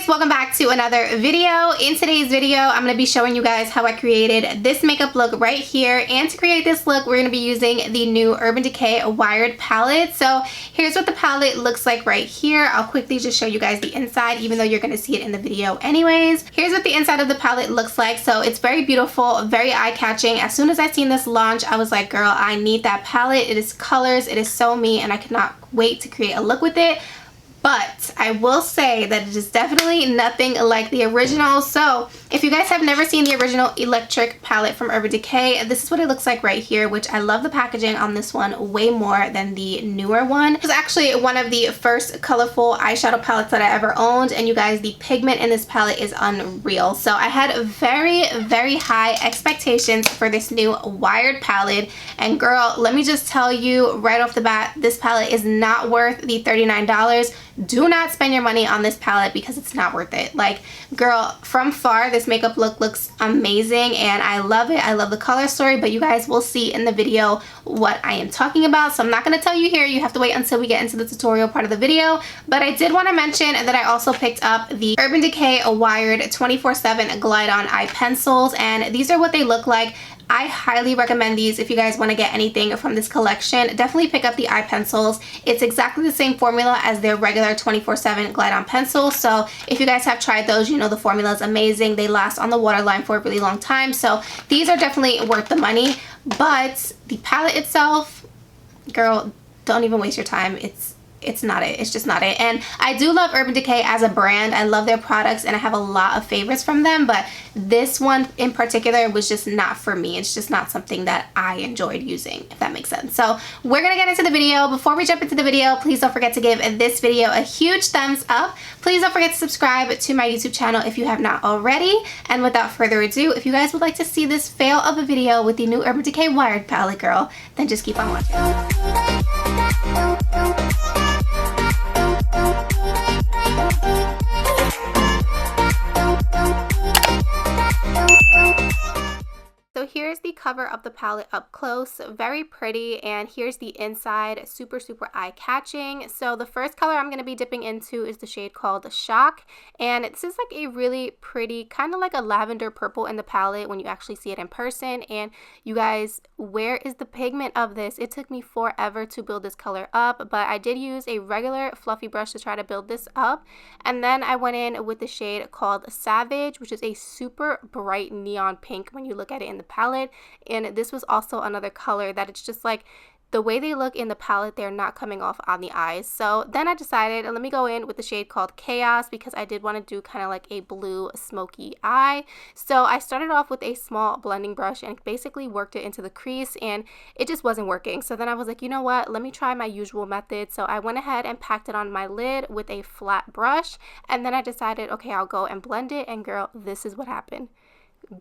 welcome back to another video. In today's video, I'm going to be showing you guys how I created this makeup look right here. And to create this look, we're going to be using the new Urban Decay Wired palette. So here's what the palette looks like right here. I'll quickly just show you guys the inside, even though you're going to see it in the video anyways. Here's what the inside of the palette looks like. So it's very beautiful, very eye-catching. As soon as I seen this launch, I was like, girl, I need that palette. It is colors, it is so me, and I cannot wait to create a look with it. But I will say that it is definitely nothing like the original. So if you guys have never seen the original electric palette from Urban Decay, this is what it looks like right here, which I love the packaging on this one way more than the newer one. It was actually one of the first colorful eyeshadow palettes that I ever owned, and you guys, the pigment in this palette is unreal. So I had very, very high expectations for this new wired palette, and girl, let me just tell you right off the bat, this palette is not worth the $39. Do not spend your money on this palette because it's not worth it. Like, girl, from far, this makeup look looks amazing and I love it. I love the color story, but you guys will see in the video what I am talking about. So I'm not going to tell you here. You have to wait until we get into the tutorial part of the video. But I did want to mention that I also picked up the Urban Decay Wired 24/7 Glide On Eye Pencils, and these are what they look like. I highly recommend these if you guys want to get anything from this collection. Definitely pick up the eye pencils. It's exactly the same formula as their regular 24/7 Glide On pencils. So if you guys have tried those, you know the formula is amazing. They last on the waterline for a really long time. So these are definitely worth the money. But the palette itself, girl, don't even waste your time. It's not it. It's just not it. And I do love Urban Decay as a brand. I love their products and I have a lot of favorites from them, but this one in particular was just not for me. It's just not something that I enjoyed using, if that makes sense. So we're gonna get into the video. Before we jump into the video, please don't forget to give this video a huge thumbs up. Please don't forget to subscribe to my YouTube channel if you have not already. And without further ado, if you guys would like to see this fail of a video with the new Urban Decay Wired palette, girl, then just keep on watching. So here's the cover of the palette up close, very pretty, and here's the inside, super, super eye-catching. So the first color I'm going to be dipping into is the shade called Shock, and this is like a really pretty, kind of like a lavender purple in the palette when you actually see it in person. And you guys, where is the pigment of this? It took me forever to build this color up, but I did use a regular fluffy brush to try to build this up. And then I went in with the shade called Savage, which is a super bright neon pink when you look at it in the palette. And this was also another color that it's just like the way they look in the palette, they're not coming off on the eyes. So then I decided, let me go in with the shade called Chaos because I did want to do kind of like a blue smoky eye. So I started off with a small blending brush and basically worked it into the crease, and it just wasn't working. So then I was like, you know what, let me try my usual method. So I went ahead and packed it on my lid with a flat brush, and then I decided, okay, I'll go and blend it, and girl, this is what happened.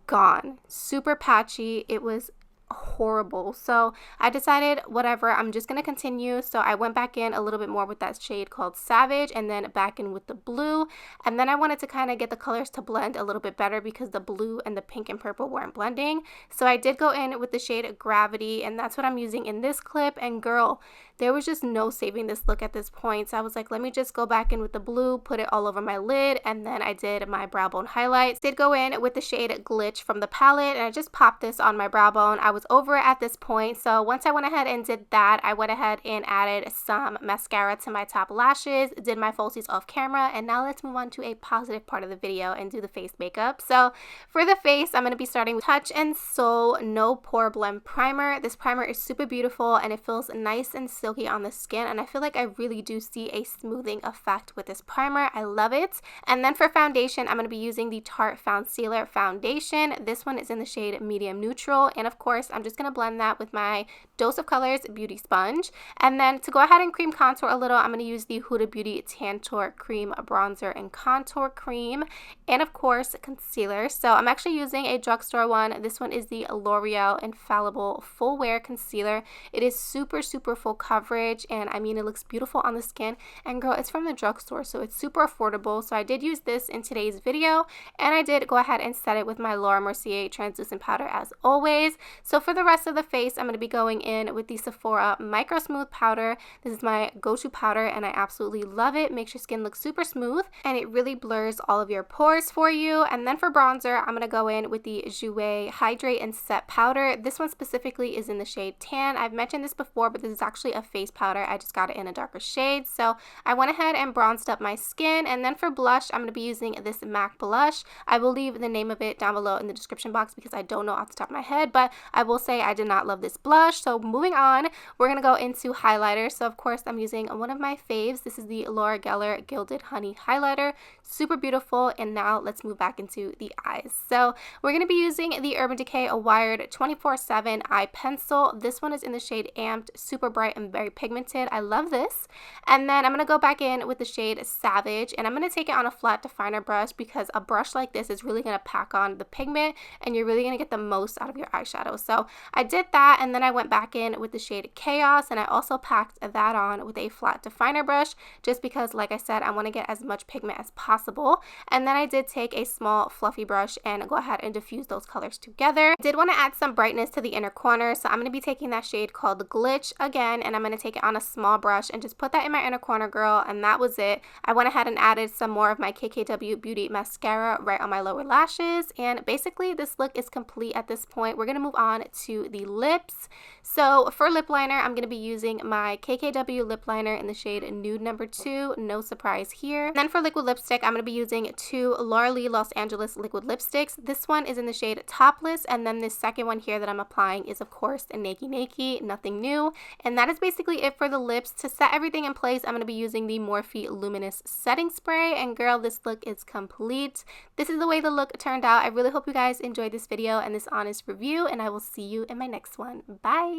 Gone. Super patchy. It was horrible. So I decided, whatever, I'm just gonna continue. So I went back in a little bit more with that shade called Savage, and then back in with the blue, and then I wanted to kind of get the colors to blend a little bit better because the blue and the pink and purple weren't blending. So I did go in with the shade Gravity, and that's what I'm using in this clip. And girl, there was just no saving this look at this point. So I was like, let me just go back in with the blue, put it all over my lid, and then I did my brow bone highlights. Did go in with the shade Glitch from the palette, and I just popped this on my brow bone. I was over it at this point. So once I went ahead and did that, I went ahead and added some mascara to my top lashes, did my falsies off camera, and now let's move on to a positive part of the video and do the face makeup. So for the face, I'm going to be starting with Touch and Soul No Pore Blem Primer. This primer is super beautiful and it feels nice and silky on the skin, and I feel like I really do see a smoothing effect with this primer. I love it. And then for foundation, I'm going to be using the Tarte FOUNDCEALER foundation. This one is in the shade Medium Neutral, and of course I'm just going to blend that with my Dose of Colors beauty sponge. And then to go ahead and cream contour a little, I'm going to use the Huda Beauty Tantour Cream Bronzer and Contour Cream, and of course concealer. So I'm actually using a drugstore one. This one is the L'Oreal Infallible Full Wear Concealer. It is super, super full coverage coverage, and I mean, it looks beautiful on the skin. And girl, it's from the drugstore, so it's super affordable. So I did use this in today's video, and I did go ahead and set it with my Mercier translucent powder as always. So for the rest of the face, I'm going to be going in with the Sephora Micro Smooth powder. This is my go-to powder, and I absolutely love it. Makes your skin look super smooth, and it really blurs all of your pores for you. And then for bronzer, I'm going to go in with the JOUER Hydrate and Set powder. This one specifically is in the shade Tan. I've mentioned this before, but this is actually a face powder. I just got it in a darker shade. So I went ahead and bronzed up my skin. And then for blush, I'm going to be using this MAC blush. I will leave the name of it down below in the description box because I don't know off the top of my head, but I will say I did not love this blush. So moving on, we're going to go into highlighter. So of course, I'm using one of my faves. This is the L'Oreal Gilded Honey highlighter. Super beautiful. And now let's move back into the eyes. So we're going to be using the Urban Decay Wired 24/7 eye pencil. This one is in the shade Amped, super bright and very pigmented. I love this. And then I'm going to go back in with the shade Savage, and I'm going to take it on a flat definer brush because a brush like this is really going to pack on the pigment and you're really going to get the most out of your eyeshadow. So I did that, and then I went back in with the shade Chaos, and I also packed that on with a flat definer brush just because, like I said, I want to get as much pigment as possible. And then I did take a small fluffy brush and go ahead and diffuse those colors together. I did want to add some brightness to the inner corner, so I'm going to be taking that shade called Glitch again, and I'm going to take it on a small brush and just put that in my inner corner, girl, and that was it. I went ahead and added some more of my KKW Beauty mascara right on my lower lashes, and basically this look is complete at this point. We're going to move on to the lips. So for lip liner, I'm going to be using my KKW lip liner in the shade Nude number 2, no surprise here. And then for liquid lipstick, I'm going to be using two L'Oreal Los Angeles liquid lipsticks. This one is in the shade Topless, and then this second one here that I'm applying is of course a Nakey Nakey, nothing new. And that is basically it for the lips. To set everything in place, I'm going to be using the Morphe Luminous setting spray, and girl, this look is complete. This is the way the look turned out. I really hope you guys enjoyed this video and this honest review, and I will see you in my next one. Bye!